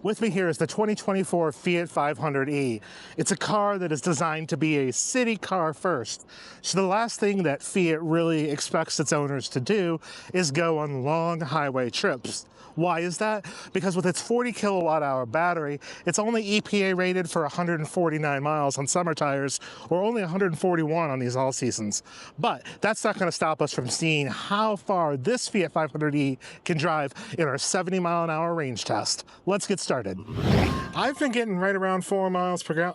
With me here is the 2024 Fiat 500e. It's a car that is designed to be a city car first. So the last thing that Fiat really expects its owners to do is go on long highway trips. Why is that? Because with its 40 kilowatt hour battery, it's only EPA rated for 149 miles on summer tires, or only 141 on these all seasons. But that's not going to stop us from seeing how far this Fiat 500e can drive in our 70 mile an hour range test. Let's get started. I've been getting right around 4 miles per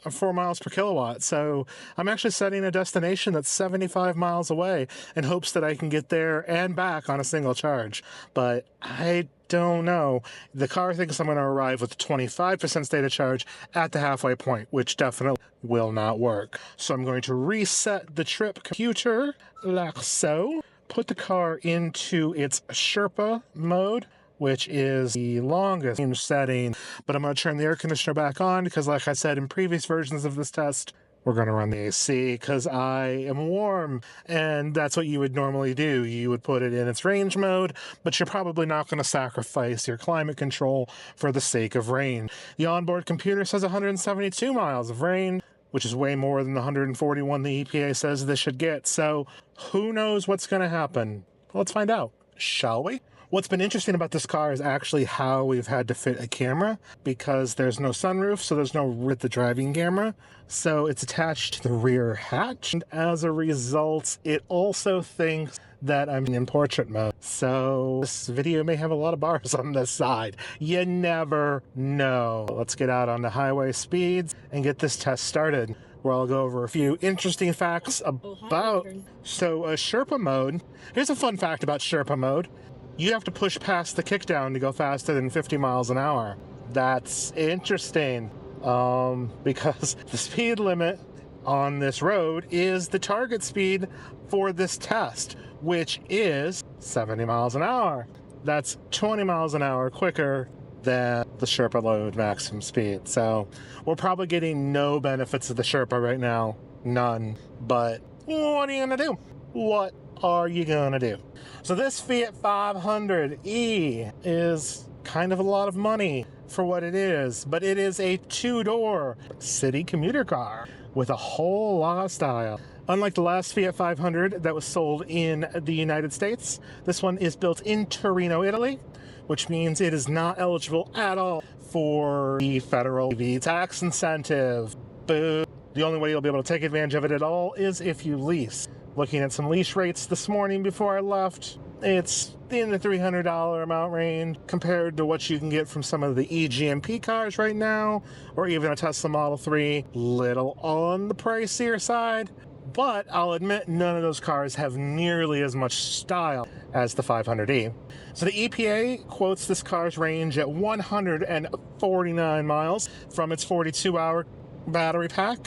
kilowatt, so I'm actually setting a destination that's 75 miles away in hopes that I can get there and back on a single charge. But I don't know. The car thinks I'm going to arrive with 25% state of charge at the halfway point, which definitely will not work. So I'm going to reset the trip computer like so. Put the car into its Sherpa mode, which is the longest range setting. But I'm going to turn the air conditioner back on because, like I said in previous versions of this test, we're going to run the AC because I am warm, and that's what you would normally do. You would put it in its range mode, but you're probably not going to sacrifice your climate control for the sake of range. The onboard computer says 172 miles of range, which is way more than the 141 the EPA says this should get. So who knows what's going to happen? Let's find out, shall we? What's been interesting about this car is actually how we've had to fit a camera, because there's no sunroof, so there's no rear the driving camera. So it's attached to the rear hatch. And as a result, it also thinks that I'm in portrait mode. So this video may have a lot of bars on this side. You never know. Let's get out on the highway speeds and get this test started, where I'll go over a few interesting facts about Sherpa mode. Here's a fun fact about Sherpa mode. You have to push past the kickdown to go faster than 50 miles an hour. That's interesting, because the speed limit on this road is the target speed for this test, which is 70 miles an hour. That's 20 miles an hour quicker than the Sherpa load maximum speed. So we're probably getting no benefits of the Sherpa right now. None. But what are you going to do? What are you going to do? So this Fiat 500e is kind of a lot of money for what it is, but it is a two-door city commuter car with a whole lot of style. Unlike the last Fiat 500 that was sold in the United States, this one is built in Torino, Italy, which means it is not eligible at all for the federal EV tax incentive. Boo. The only way you'll be able to take advantage of it at all is if you lease. Looking at some lease rates this morning before I left, it's in the $300 amount range compared to what you can get from some of the eGMP cars right now, or even a Tesla Model 3. Little on the pricier side, but I'll admit none of those cars have nearly as much style as the 500e. So the EPA quotes this car's range at 149 miles from its 42-hour battery pack,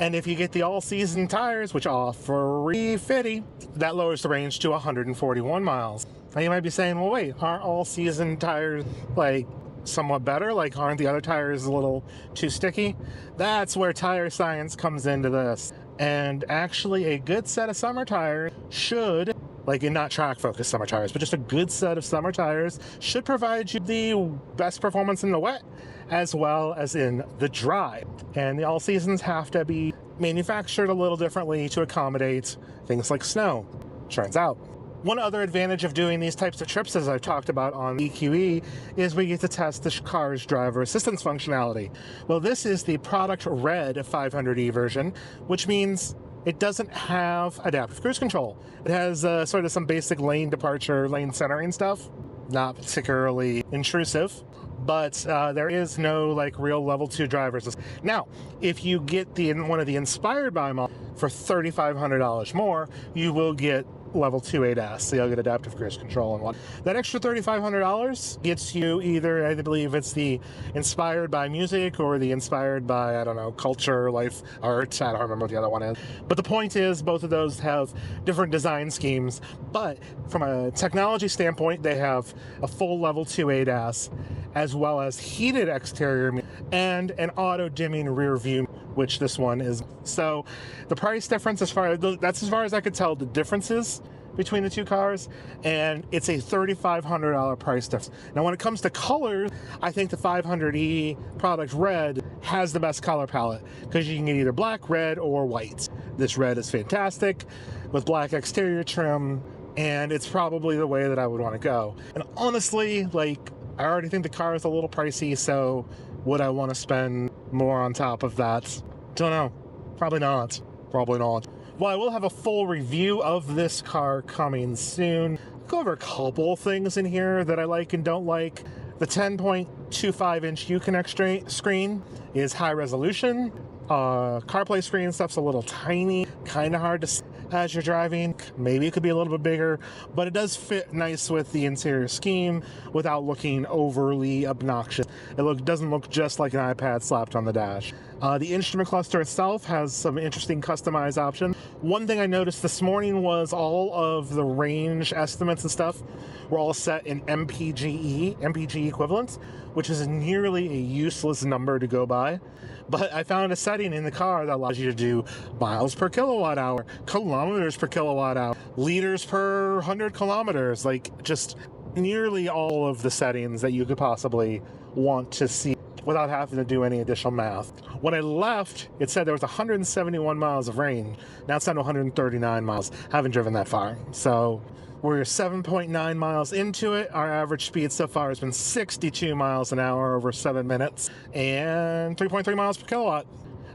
and if you get the all-season tires, which are free fitty, that lowers the range to 141 miles. Now you might be saying, well, wait, aren't all-season tires like somewhat better? Like, aren't the other tires a little too sticky? That's where tire science comes into this. And actually, a good set of summer tires should, like in not track-focused summer tires, but just a good set of summer tires should provide you the best performance in the wet as well as in the dry. And the all seasons have to be manufactured a little differently to accommodate things like snow. Turns out. One other advantage of doing these types of trips, as I've talked about on EQE, is we get to test the car's driver assistance functionality. Well, this is the product red 500e version, which means it doesn't have adaptive cruise control. It has sort of some basic lane departure, lane centering stuff, not particularly intrusive, but there is no like real level 2 drivers. Now, if you get one of the inspired by models for $3,500 more, you will get level 2 ADAS, so you'll get adaptive cruise control and what. That extra $3,500 gets you either, I believe it's the inspired by music or the inspired by, I don't know, culture, life, art, I don't remember what the other one is. But the point is, both of those have different design schemes, but from a technology standpoint, they have a full level 2 ADAS, as well as heated exterior and an auto-dimming rear view, which this one is. So the price difference, that's as far as I could tell, the differences between the two cars, and it's a $3,500 price difference. Now, when it comes to colors, I think the 500e product red has the best color palette because you can get either black, red, or white. This red is fantastic with black exterior trim, and it's probably the way that I would want to go. And honestly, like, I already think the car is a little pricey, so would I want to spend more on top of that? Don't know. Probably not. Probably not. Well, I will have a full review of this car coming soon. I'll go over a couple things in here that I like and don't like. The 10.25-inch Uconnect screen is high resolution. CarPlay screen stuff's a little tiny, kind of hard to see as you're driving. Maybe it could be a little bit bigger, but it does fit nice with the interior scheme without looking overly obnoxious. It doesn't look just like an iPad slapped on the dash. The instrument cluster itself has some interesting customized options. One thing I noticed this morning was all of the range estimates and stuff were all set in MPG equivalents, which is nearly a useless number to go by. But I found a setting in the car that allows you to do miles per kilowatt hour, kilometers per kilowatt hour, liters per 100 kilometers, like just nearly all of the settings that you could possibly want to see without having to do any additional math. When I left, it said there was 171 miles of range. Now it's down to 139 miles. Haven't driven that far. So we're 7.9 miles into it. Our average speed so far has been 62 miles an hour over 7 minutes and 3.3 miles per kilowatt.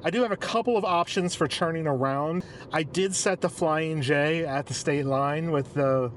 I do have a couple of options for churning around. I did set the Flying J at the state line with the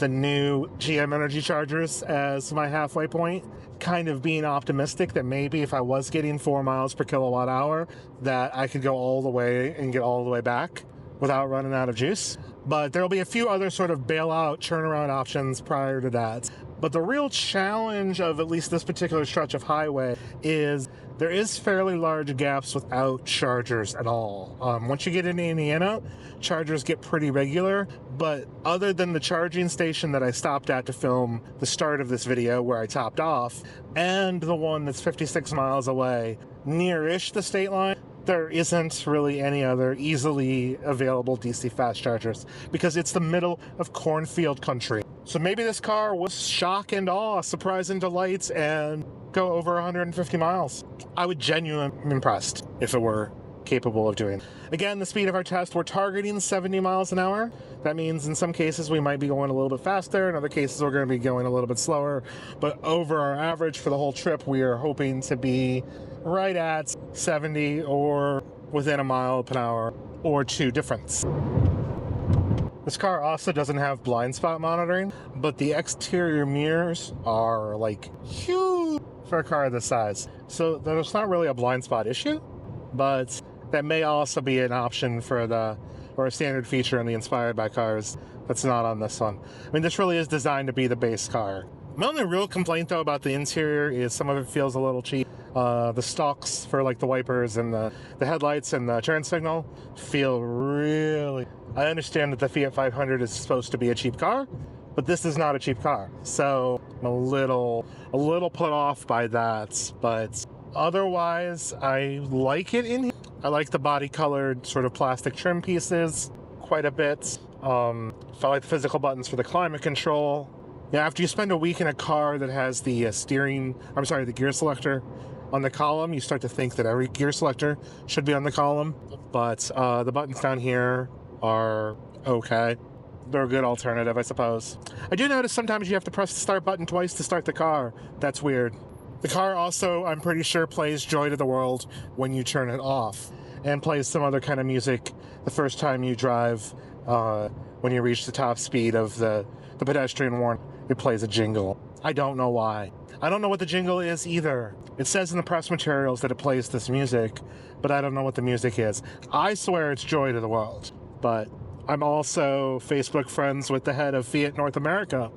new GM Energy Chargers as my halfway point, kind of being optimistic that maybe if I was getting 4 miles per kilowatt hour, that I could go all the way and get all the way back without running out of juice. But there will be a few other sort of bailout turnaround options prior to that. But the real challenge of at least this particular stretch of highway is there is fairly large gaps without chargers at all. Once you get into Indiana, chargers get pretty regular, but other than the charging station that I stopped at to film the start of this video where I topped off, and the one that's 56 miles away, near-ish the state line, there isn't really any other easily available DC fast chargers because it's the middle of cornfield country. So maybe this car was shock and awe, surprise and delight, and go over 150 miles. I would genuinely be impressed if it were capable of doing. Again, the speed of our test, we're targeting 70 miles an hour. That means in some cases we might be going a little bit faster, in other cases we're going to be going a little bit slower, but over our average for the whole trip we are hoping to be right at 70 or within a mile per hour or two difference. This car also doesn't have blind spot monitoring, but the exterior mirrors are like huge for a car this size. So there's not really a blind spot issue, but that may also be an option for or a standard feature in the Inspired by cars that's not on this one. I mean, this really is designed to be the base car. My only real complaint though about the interior is some of it feels a little cheap. The stalks for like the wipers and the headlights and the turn signal feel really... I understand that the Fiat 500 is supposed to be a cheap car, but this is not a cheap car. So I'm a little put off by that, but otherwise I like it in here. I like the body colored sort of plastic trim pieces quite a bit. I like the physical buttons for the climate control. Yeah, after you spend a week in a car that has the the gear selector on the column, you start to think that every gear selector should be on the column. But the buttons down here are okay. They're a good alternative, I suppose. I do notice sometimes you have to press the start button twice to start the car. That's weird. The car also, I'm pretty sure, plays Joy to the World when you turn it off, and plays some other kind of music the first time you drive. When you reach the top speed of the pedestrian warning, it plays a jingle. I don't know why. I don't know what the jingle is either. It says in the press materials that it plays this music, but I don't know what the music is. I swear it's Joy to the World, but I'm also Facebook friends with the head of Fiat North America,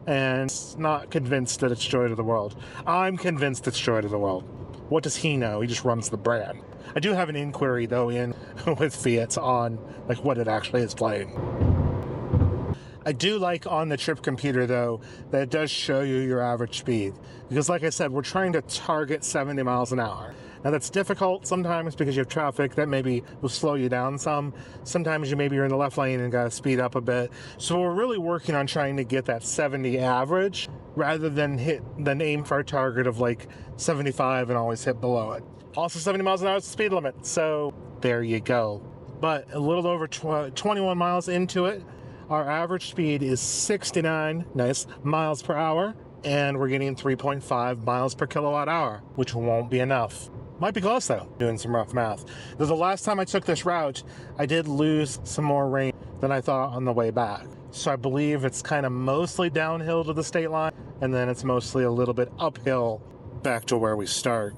and not convinced that it's Joy to the World. I'm convinced it's Joy to the World. What does he know? He just runs the brand. I do have an inquiry, though, in with Fiat on like what it actually is playing. I do like on the trip computer, though, that it does show you your average speed. Because like I said, we're trying to target 70 miles an hour. Now that's difficult sometimes because you have traffic that maybe will slow you down some. Sometimes you're in the left lane and gotta speed up a bit. So we're really working on trying to get that 70 average rather than aim for a target of like 75 and always hit below it. Also 70 miles an hour is the speed limit, so there you go. But a little over 21 miles into it, our average speed is 69 miles per hour, and we're getting 3.5 miles per kilowatt hour, which won't be enough. Might be close though, doing some rough math. The last time I took this route, I did lose some more range than I thought on the way back. So I believe it's kind of mostly downhill to the state line, and then it's mostly a little bit uphill back to where we start.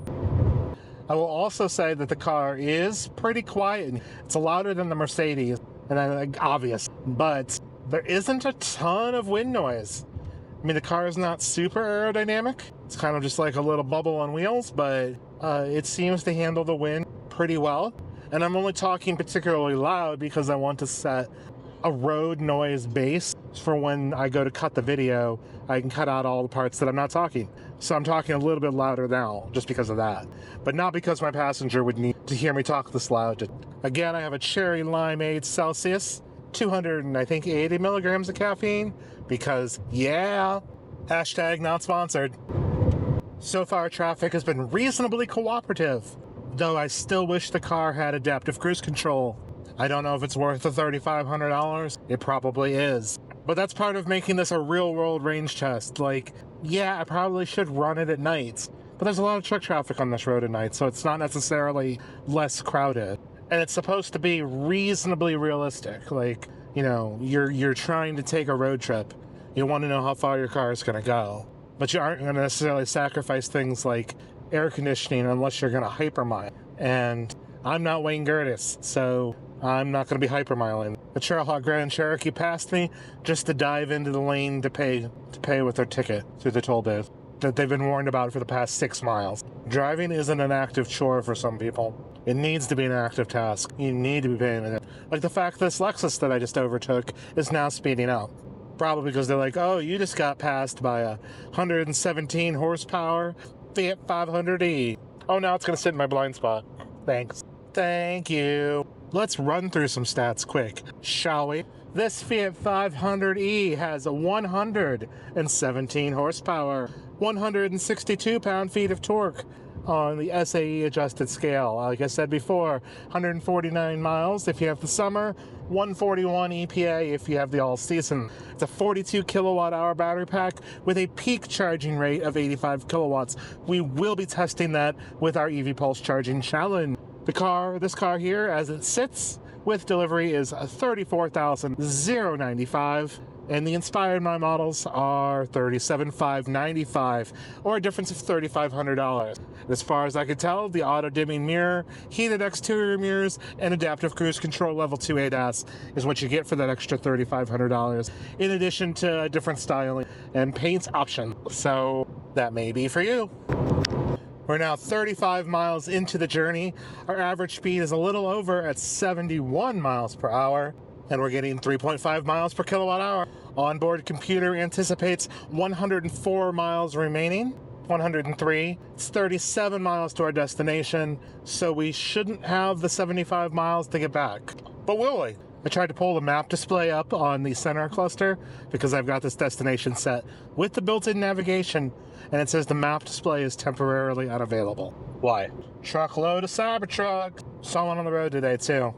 I will also say that the car is pretty quiet. It's louder than the Mercedes, and obvious, but there isn't a ton of wind noise. I mean, the car is not super aerodynamic. It's kind of just like a little bubble on wheels, but it seems to handle the wind pretty well. And I'm only talking particularly loud because I want to set a road noise base for when I go to cut the video. I can cut out all the parts that I'm not talking. So I'm talking a little bit louder now just because of that. But not because my passenger would need to hear me talk this loud. Again, I have a cherry limeade Celsius, 280 milligrams of caffeine, because yeah, hashtag not sponsored. So far, traffic has been reasonably cooperative, though I still wish the car had adaptive cruise control. I don't know if it's worth the $3,500. It probably is. But that's part of making this a real-world range test. Like, yeah, I probably should run it at night, but there's a lot of truck traffic on this road at night, so it's not necessarily less crowded. And it's supposed to be reasonably realistic. Like, you know, you're trying to take a road trip. You want to know how far your car is going to go. But you aren't going to necessarily sacrifice things like air conditioning unless you're going to hypermile. And I'm not Wayne Gertis, so I'm not going to be hypermiling. The Trailhawk Grand Cherokee passed me just to dive into the lane to pay with their ticket through the toll booth that they've been warned about for the past 6 miles. Driving isn't an active chore for some people. It needs to be an active task. You need to be paying attention. Like the fact this Lexus that I just overtook is now speeding up. Probably because they're like, oh, you just got passed by a 117 horsepower Fiat 500e. Oh, now it's going to sit in my blind spot. Thanks. Thank you. Let's run through some stats quick, shall we? This Fiat 500e has a 117 horsepower, 162 pound-feet of torque on the SAE adjusted scale. Like I said before, 149 miles if you have the summer, 141 EPA if you have the all-season. It's a 42 kilowatt hour battery pack with a peak charging rate of 85 kilowatts. We will be testing that with our EV Pulse Charging Challenge. This car here, as it sits with delivery, is $34,095, and the Inspired My models are $37,595, or a difference of $3,500. As far as I could tell, the auto-dimming mirror, heated exterior mirrors, and adaptive cruise control level 2 ADAS is what you get for that extra $3,500, in addition to different styling and paint options. So that may be for you. We're now 35 miles into the journey. Our average speed is a little over at 71 miles per hour, and we're getting 3.5 miles per kilowatt hour. Onboard computer anticipates 104 miles remaining, 103. It's 37 miles to our destination, so we shouldn't have the 75 miles to get back. But will we? I tried to pull the map display up on the center cluster because I've got this destination set with the built-in navigation, and it says the map display is temporarily unavailable. Why? Truckload of Cybertruck. Saw one on the road today too.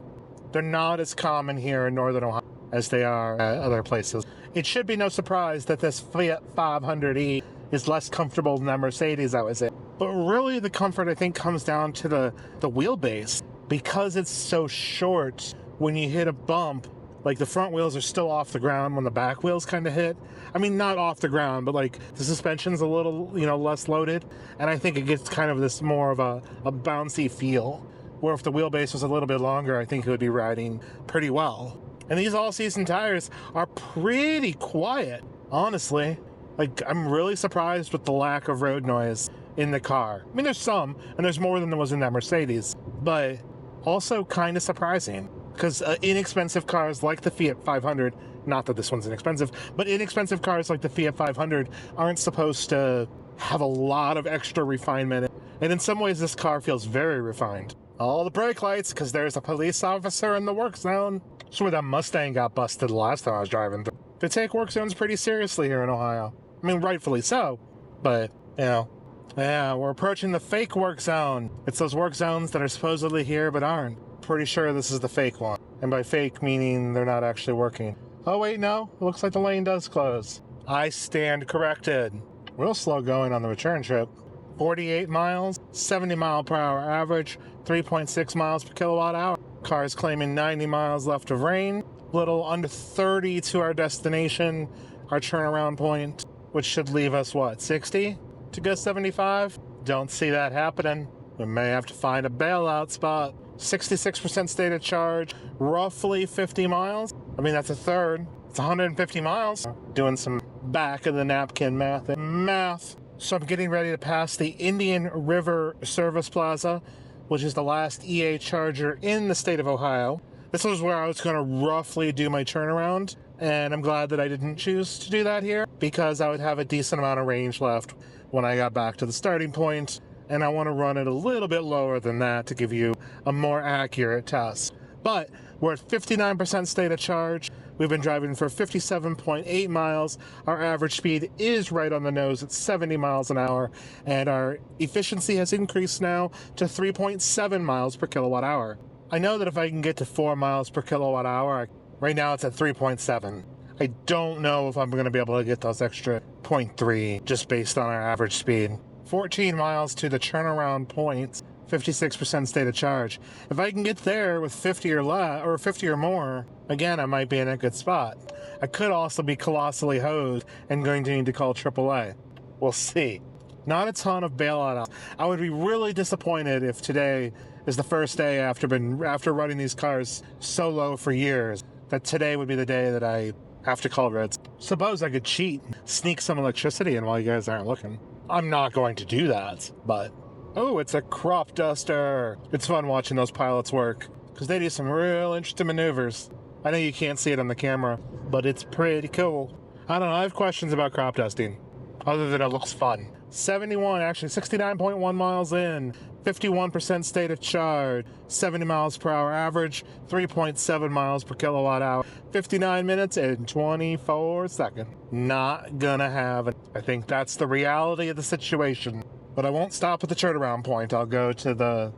They're not as common here in Northern Ohio as they are at other places. It should be no surprise that this Fiat 500e is less comfortable than that Mercedes I was in. But really the comfort, I think, comes down to the wheelbase. Because it's so short, when you hit a bump, like the front wheels are still off the ground when the back wheels kind of hit. I mean, not off the ground, but like the suspension's a little, less loaded. And I think it gets kind of this more of a bouncy feel. Where if the wheelbase was a little bit longer, I think it would be riding pretty well. And these all-season tires are pretty quiet, honestly. Like, I'm really surprised with the lack of road noise in the car. I mean, there's some, and there's more than there was in that Mercedes. But also kind of surprising. Because inexpensive cars like the Fiat 500, not that this one's inexpensive, but inexpensive cars like the Fiat 500 aren't supposed to have a lot of extra refinement And in some ways, this car feels very refined. All the brake lights, because there's a police officer in the work zone. Sure, that Mustang got busted the last time I was driving through. They take work zones pretty seriously here in Ohio. I mean, rightfully so. But, you know, yeah, we're approaching the fake work zone. It's those work zones that are supposedly here but aren't. Pretty sure this is the fake one. And by fake, meaning they're not actually working. Oh, wait, no. It looks like the lane does close. I stand corrected. Real slow going on the return trip. 48 miles, 70 mile per hour average, 3.6 miles per kilowatt hour. Car's claiming 90 miles left of range. Little under 30 to our destination, our turnaround point, which should leave us, what, 60 to go 75? Don't see that happening. We may have to find a bailout spot. 66% state of charge, roughly 50 miles. I mean, that's a third. It's 150 miles. Doing some back of the napkin math. So I'm getting ready to pass the Indian River Service Plaza, which is the last EA charger in the state of Ohio. This was where I was going to roughly do my turnaround, and I'm glad that I didn't choose to do that here because I would have a decent amount of range left when I got back to the starting point, and I want to run it a little bit lower than that to give you a more accurate test. But we're at 59% state of charge. We've been driving for 57.8 miles. Our average speed is right on the nose at 70 miles an hour, and our efficiency has increased now to 3.7 miles per kilowatt hour. I know that if I can get to 4 miles per kilowatt hour, right now it's at 3.7. I don't know if I'm going to be able to get those extra 0.3 just based on our average speed. 14 miles to the turnaround point, 56% state of charge. If I can get there with 50 or less, or 50 or more, again, I might be in a good spot. I could also be colossally hosed and going to need to call AAA. We'll see. Not a ton of bailout. I would be really disappointed if today is the first day after running these cars solo for years, that today would be the day that I have to call Reds. Suppose I could cheat, sneak some electricity in while you guys aren't looking. I'm not going to do that, but... Oh, it's a crop duster. It's fun watching those pilots work, because they do some real interesting maneuvers. I know you can't see it on the camera, but it's pretty cool. I don't know, I have questions about crop dusting, other than it looks fun. 69.1 miles in, 51% state of charge, 70 miles per hour average, 3.7 miles per kilowatt hour, 59 minutes and 24 seconds. Not gonna have it. I think that's the reality of the situation. But I won't stop at the turnaround point. I'll go to the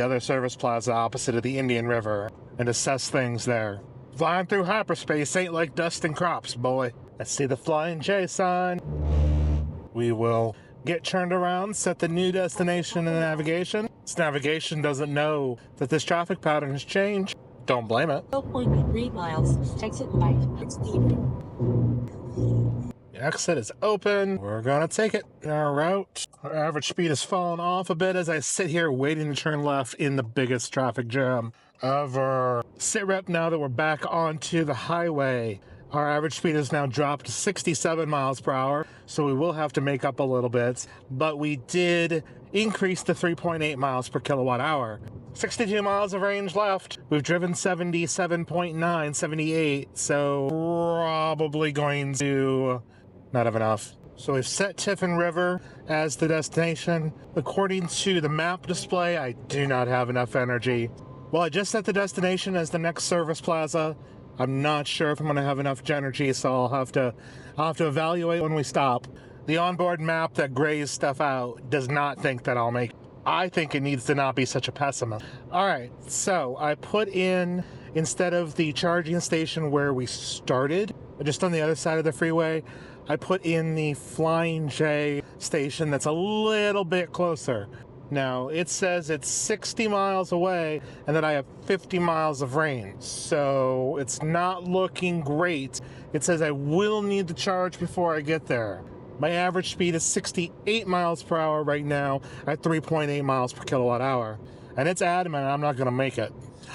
other service plaza opposite of the Indian River and assess things there. Flying through hyperspace ain't like dusting crops, boy. Let's see the Flying J sign. We will get turned around, set the new destination in navigation. This navigation doesn't know that this traffic pattern has changed. Don't blame it. 0.3 miles, exit right, it's deep. The exit is open. We're gonna take it in our route. Our average speed has fallen off a bit as I sit here waiting to turn left in the biggest traffic jam ever. Sit rep now that we're back onto the highway. Our average speed has now dropped to 67 miles per hour, so we will have to make up a little bit, but we did increase to 3.8 miles per kilowatt hour. 62 miles of range left. We've driven 77.9, 78, so probably going to not have enough. So we've set Tiffin River as the destination. According to the map display, I do not have enough energy. Well, I just set the destination as the next service plaza. I'm not sure if I'm going to have enough energy, so I'll have to evaluate when we stop. The onboard map that grays stuff out does not think that I'll make it. I think it needs to not be such a pessimist. All right, so I put in, instead of the charging station where we started, just on the other side of the freeway, I put in the Flying J station that's a little bit closer. Now, it says it's 60 miles away and that I have 50 miles of range, so it's not looking great. It says I will need to charge before I get there. My average speed is 68 miles per hour right now at 3.8 miles per kilowatt hour, and it's adamant I'm not going to make it.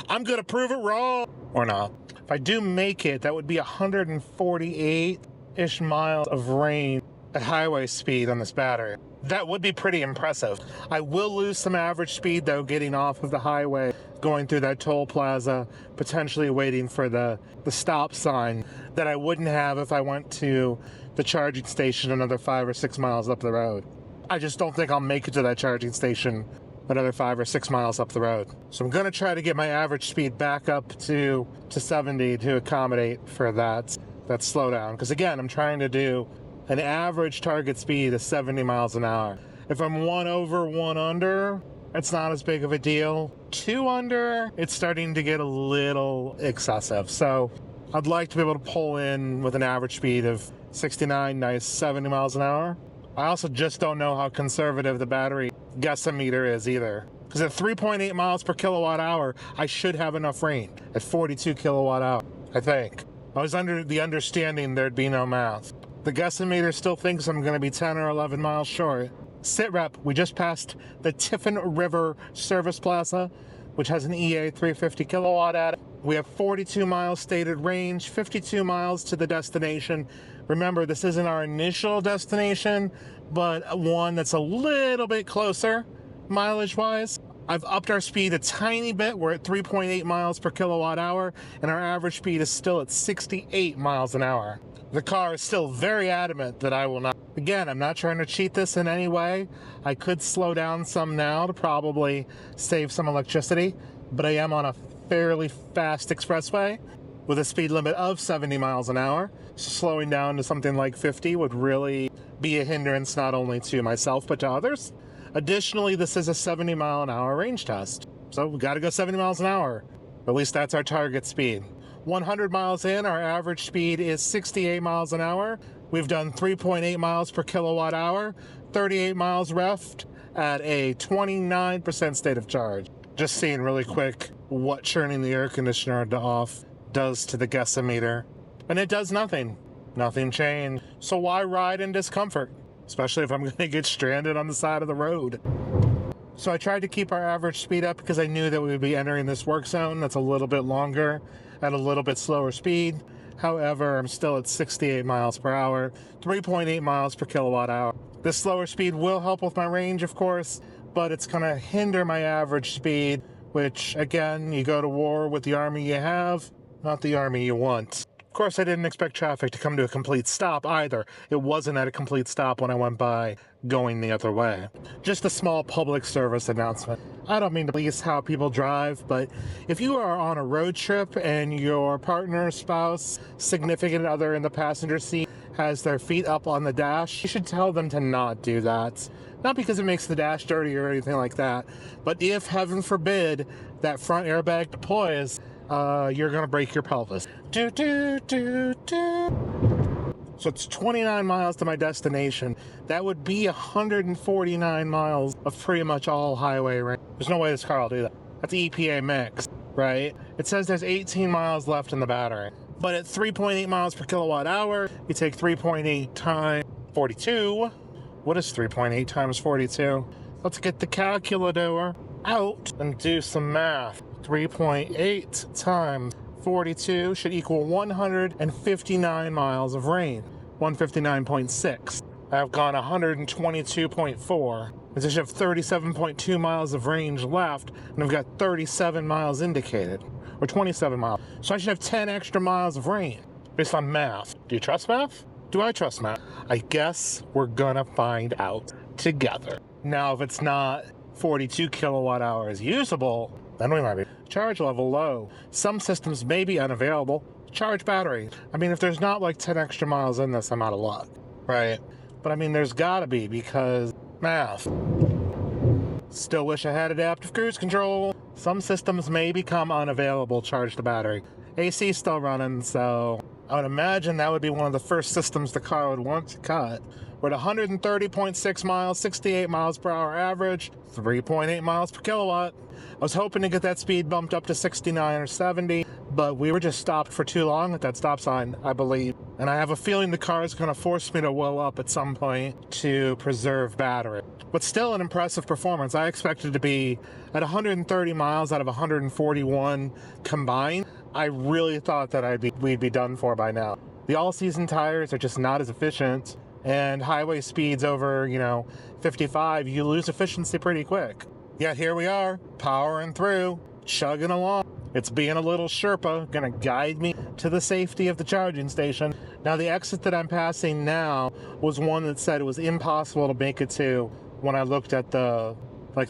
I'm going to prove it wrong, or not. If I do make it, that would be 148-ish miles of range at highway speed on this battery. That would be pretty impressive. I will lose some average speed, though, getting off of the highway, going through that toll plaza, potentially waiting for the stop sign that I wouldn't have if I went to the charging station another 5 or 6 miles up the road. I just don't think I'll make it to that charging station another 5 or 6 miles up the road. So I'm gonna try to get my average speed back up to 70 to accommodate for that slowdown. Because again, I'm trying to do an average target speed of 70 miles an hour. If I'm 1 over, 1 under, it's not as big of a deal. 2 under, it's starting to get a little excessive. So I'd like to be able to pull in with an average speed of 69, nice 70 miles an hour. I also just don't know how conservative the battery guessometer is either. Because at 3.8 miles per kilowatt hour, I should have enough range at 42 kilowatt hour, I think. I was under the understanding there'd be no math. The guessometer still thinks I'm going to be 10 or 11 miles short. Sitrep, we just passed the Tiffin River Service Plaza, which has an EA 350 kilowatt at it. We have 42 miles stated range, 52 miles to the destination. Remember, this isn't our initial destination, but one that's a little bit closer mileage-wise. I've upped our speed a tiny bit. We're at 3.8 miles per kilowatt hour, and our average speed is still at 68 miles an hour. The car is still very adamant that I will not. Again, I'm not trying to cheat this in any way. I could slow down some now to probably save some electricity, but I am on a fairly fast expressway with a speed limit of 70 miles an hour. So slowing down to something like 50 would really be a hindrance not only to myself but to others. Additionally, this is a 70 mile an hour range test. So we got to go 70 miles an hour. At least that's our target speed. 100 miles in, our average speed is 68 miles an hour. We've done 3.8 miles per kilowatt hour, 38 miles reft at a 29% state of charge. Just seeing really quick what turning the air conditioner to off does to the guessometer. And it does nothing. Nothing changed. So why ride in discomfort? Especially if I'm going to get stranded on the side of the road. So I tried to keep our average speed up because I knew that we would be entering this work zone that's a little bit longer at a little bit slower speed. However, I'm still at 68 miles per hour, 3.8 miles per kilowatt hour. This slower speed will help with my range, of course, but it's going to hinder my average speed, which, again, you go to war with the army you have, not the army you want. Of course, I didn't expect traffic to come to a complete stop either. It wasn't at a complete stop when I went by going the other way. Just a small public service announcement. I don't mean to police how people drive, but if you are on a road trip and your partner, spouse, significant other in the passenger seat has their feet up on the dash, you should tell them to not do that. Not because it makes the dash dirty or anything like that, but if, heaven forbid, that front airbag deploys, you're going to break your pelvis. So it's 29 miles to my destination. That would be 149 miles of pretty much all highway range. There's no way this car will do that. That's EPA mix, right? It says there's 18 miles left in the battery. But at 3.8 miles per kilowatt hour, you take 3.8 times 42. What is 3.8 times 42? Let's get the calculator out and do some math. 3.8 times 42 should equal 159 miles of range. 159.6. I've gone 122.4. I should have 37.2 miles of range left, and I've got 37 miles indicated. Or 27 miles. So I should have 10 extra miles of range. Based on math. Do you trust math? Do I trust math? I guess we're gonna find out together. Now, if it's not 42 kilowatt hours usable, then we might be charge level low. Some systems may be unavailable. Charge battery. I mean, if there's not like 10 extra miles in this, I'm out of luck, right? But I mean, there's gotta be, because math. Still wish I had adaptive cruise control. Some systems may become unavailable. Charge the battery. AC still running, so I would imagine that would be one of the first systems the car would want to cut. We're at 130.6 miles, 68 miles per hour average, 3.8 miles per kilowatt. I was hoping to get that speed bumped up to 69 or 70, but we were just stopped for too long at that stop sign, I believe. And I have a feeling the car is going to force me to wheel up at some point to preserve battery. But still an impressive performance. I expected to be at 130 miles out of 141 combined. I really thought that we'd be done for by now. The all-season tires are just not as efficient, and highway speeds over, 55, you lose efficiency pretty quick. Yet here we are, powering through, chugging along. It's being a little Sherpa, gonna guide me to the safety of the charging station. Now the exit that I'm passing now was one that said it was impossible to make it to when I looked at the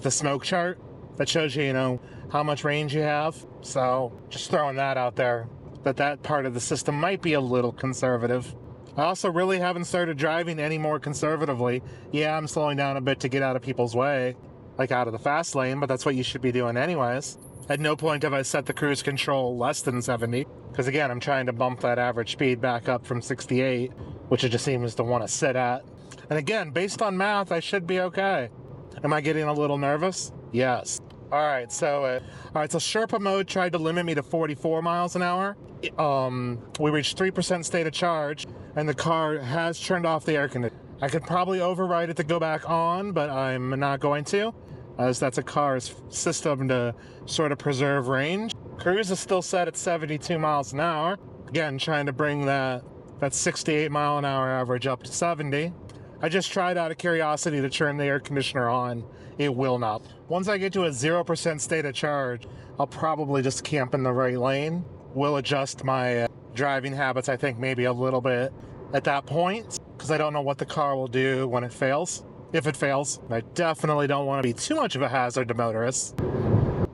smoke chart that shows you, how much range you have. So just throwing that out there, that part of the system might be a little conservative. I also really haven't started driving any more conservatively. Yeah, I'm slowing down a bit to get out of people's way, like out of the fast lane, but that's what you should be doing anyways. At no point have I set the cruise control less than 70, because again, I'm trying to bump that average speed back up from 68, which it just seems to want to sit at. And again, based on math, I should be okay. Am I getting a little nervous? Yes. Alright, so Sherpa mode tried to limit me to 44 miles an hour. We reached 3% state of charge, and the car has turned off the air conditioning. I could probably override it to go back on, but I'm not going to, as that's a car's system to sort of preserve range. Cruise is still set at 72 miles an hour. Again, trying to bring that 68 mile an hour average up to 70. I just tried out of curiosity to turn the air conditioner on. It will not. Once I get to a 0% state of charge, I'll probably just camp in the right lane. Will adjust my driving habits, I think, maybe a little bit at that point, because I don't know what the car will do when it fails. If it fails, I definitely don't want to be too much of a hazard to motorists.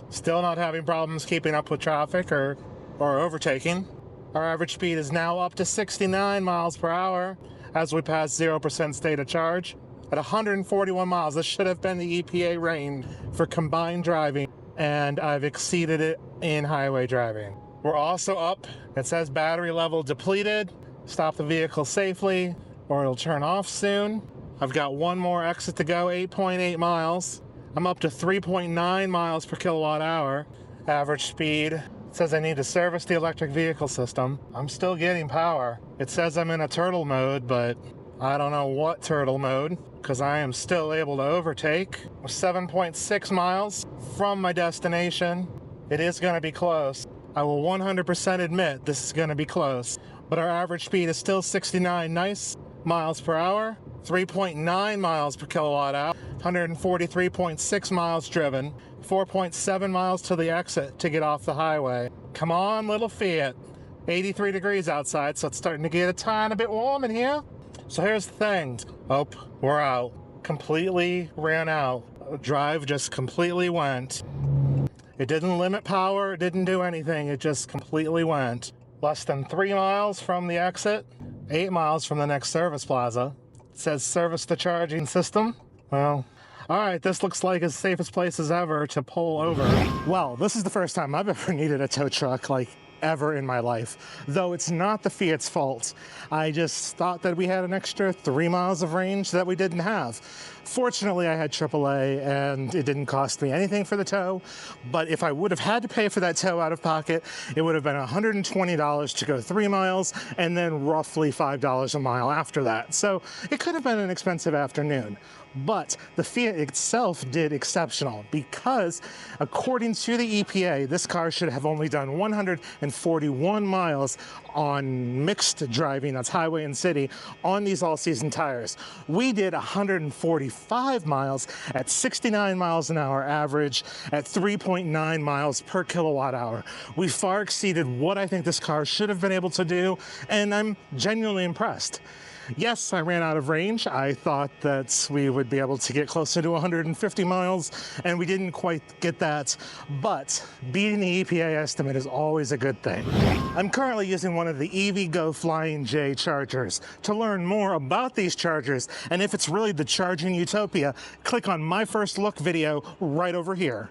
Still not having problems keeping up with traffic or overtaking. Our average speed is now up to 69 miles per hour as we pass 0% state of charge. At 141 miles, this should have been the EPA range for combined driving, and I've exceeded it in highway driving. We're also up. It says battery level depleted. Stop the vehicle safely, or it'll turn off soon. I've got one more exit to go, 8.8 miles. I'm up to 3.9 miles per kilowatt hour. Average speed. It says I need to service the electric vehicle system. I'm still getting power. It says I'm in a turtle mode, but I don't know what turtle mode, because I am still able to overtake. 7.6 miles from my destination. It is going to be close. I will 100% admit this is going to be close, but our average speed is still 69 nice miles per hour, 3.9 miles per kilowatt hour, 143.6 miles driven, 4.7 miles to the exit to get off the highway. Come on, little Fiat. 83 degrees outside, so it's starting to get a tiny bit warm in here. So here's the thing. Oh, we're out. Completely ran out. Drive just completely went. It didn't limit power, it didn't do anything, it just completely went. Less than 3 miles from the exit, 8 miles from the next service plaza. It says service the charging system. Well, alright, this looks like as safe as place as ever to pull over. Well, this is the first time I've ever needed a tow truck, ever in my life. Though it's not the Fiat's fault. I just thought that we had an extra 3 miles of range that we didn't have. Fortunately, I had AAA and it didn't cost me anything for the tow, but if I would have had to pay for that tow out of pocket, it would have been $120 to go 3 miles and then roughly $5 a mile after that. So it could have been an expensive afternoon. But the Fiat itself did exceptional because, according to the EPA, this car should have only done 141 miles on mixed driving, that's highway and city, on these all-season tires. We did 145 miles at 69 miles an hour average at 3.9 miles per kilowatt hour. We far exceeded what I think this car should have been able to do, and I'm genuinely impressed. Yes, I ran out of range. I thought that we would be able to get closer to 150 miles, and we didn't quite get that, but beating the EPA estimate is always a good thing. I'm currently using one of the EVgo Flying J chargers. To learn more about these chargers, and if it's really the charging utopia, click on my first look video right over here.